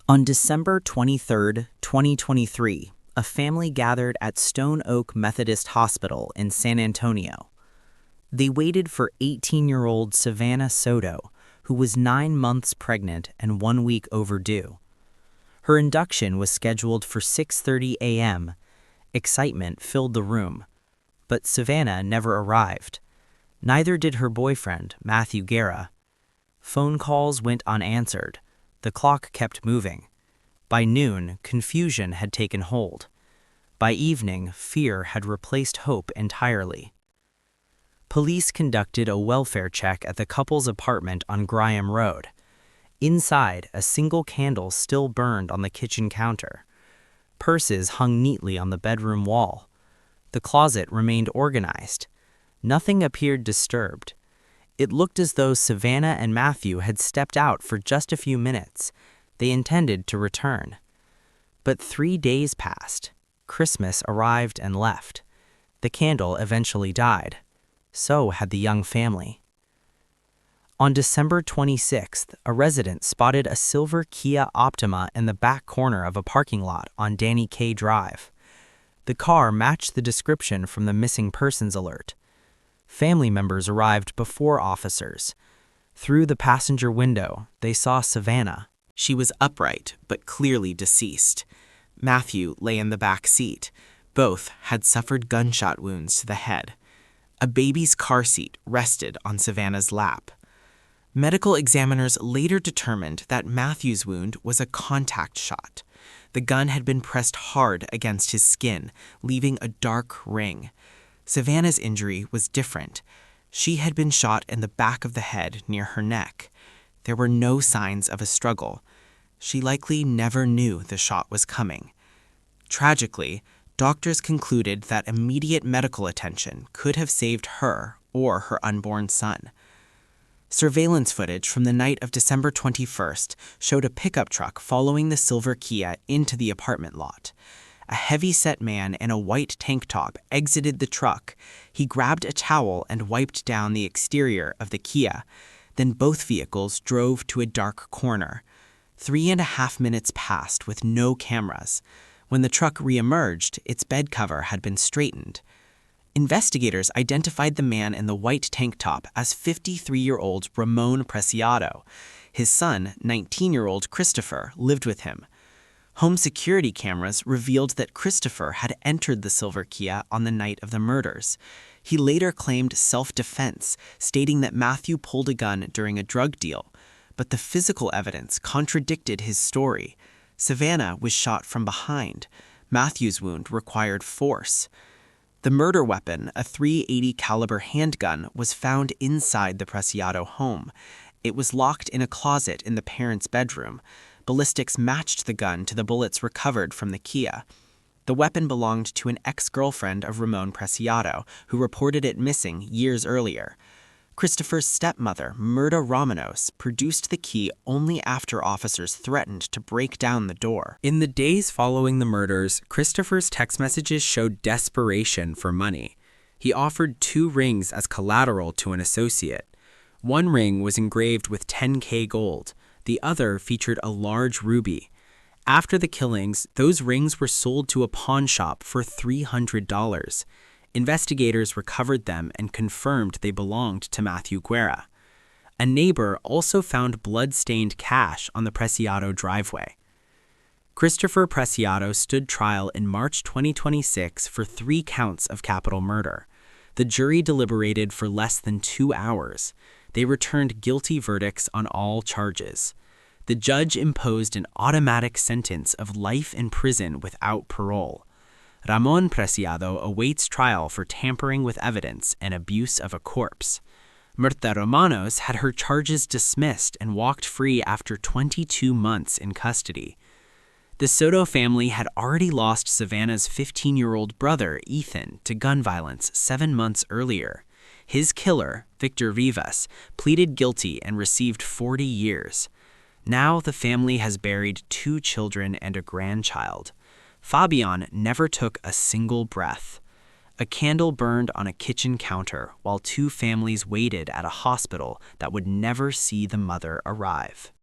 On December 23, 2023, a family gathered at Stone Oak Methodist Hospital in San Antonio. They waited for 18-year-old Savannah Soto, who was 9 months pregnant and 1 week overdue. Her induction was scheduled for 6:30 a.m. Excitement filled the room, but Savannah never arrived. Neither did her boyfriend, Matthew Guerra. Phone calls went unanswered. The clock kept moving. By noon, confusion had taken hold. By evening, fear had replaced hope entirely. Police conducted a welfare check at the couple's apartment on Graham Road. Inside, a single candle still burned on the kitchen counter. Purses hung neatly on the bedroom wall. The closet remained organized. Nothing appeared disturbed. It looked as though Savannah and Matthew had stepped out for just a few minutes. They intended to return. But 3 days passed. Christmas arrived and left. The candle eventually died. So had the young family. On December 26th, a resident spotted a silver Kia Optima in the back corner of a parking lot on Danny Kaye Drive. The car matched the description from the missing persons alert. Family members arrived before officers. Through the passenger window, they saw Savannah. She was upright, but clearly deceased. Matthew lay in the back seat. Both had suffered gunshot wounds to the head. A baby's car seat rested on Savannah's lap. Medical examiners later determined that Matthew's wound was a contact shot. The gun had been pressed hard against his skin, leaving a dark ring. Savannah's injury was different. She had been shot in the back of the head near her neck. There were no signs of a struggle. She likely never knew the shot was coming. Tragically, doctors concluded that immediate medical attention could have saved her or her unborn son. Surveillance footage from the night of December 21st showed a pickup truck following the silver Kia into the apartment lot. A heavy-set man in a white tank top exited the truck. He grabbed a towel and wiped down the exterior of the Kia. Then both vehicles drove to a dark corner. 3.5 minutes passed with no cameras. When the truck re-emerged, its bed cover had been straightened. Investigators identified the man in the white tank top as 53-year-old Ramon Preciado. His son, 19-year-old Christopher, lived with him. Home security cameras revealed that Christopher had entered the silver Kia on the night of the murders. He later claimed self-defense, stating that Matthew pulled a gun during a drug deal. But the physical evidence contradicted his story. Savannah was shot from behind. Matthew's wound required force. The murder weapon, a .380 caliber handgun, was found inside the Preciado home. It was locked in a closet in the parents' bedroom. Ballistics matched the gun to the bullets recovered from the Kia. The weapon belonged to an ex-girlfriend of Ramon Preciado, who reported it missing years earlier. Christopher's stepmother, Myrta Romanos, produced the key only after officers threatened to break down the door. In the days following the murders, Christopher's text messages showed desperation for money. He offered 2 rings as collateral to an associate. One ring was engraved with $10,000 gold. The other featured a large ruby. After the killings, those rings were sold to a pawn shop for $300. Investigators recovered them and confirmed they belonged to Matthew Guerra. A neighbor also found blood-stained cash on the Preciado driveway. Christopher Preciado stood trial in March 2026 for 3 counts of capital murder. The jury deliberated for less than 2 hours. They returned guilty verdicts on all charges. The judge imposed an automatic sentence of life in prison without parole. Ramon Preciado awaits trial for tampering with evidence and abuse of a corpse. Myrta Romanos had her charges dismissed and walked free after 22 months in custody. The Soto family had already lost Savannah's 15-year-old brother, Ethan, to gun violence 7 months earlier. His killer, Victor Rivas, pleaded guilty and received 40 years. Now the family has buried 2 children and a grandchild. Fabian never took a single breath. A candle burned on a kitchen counter while 2 families waited at a hospital that would never see the mother arrive.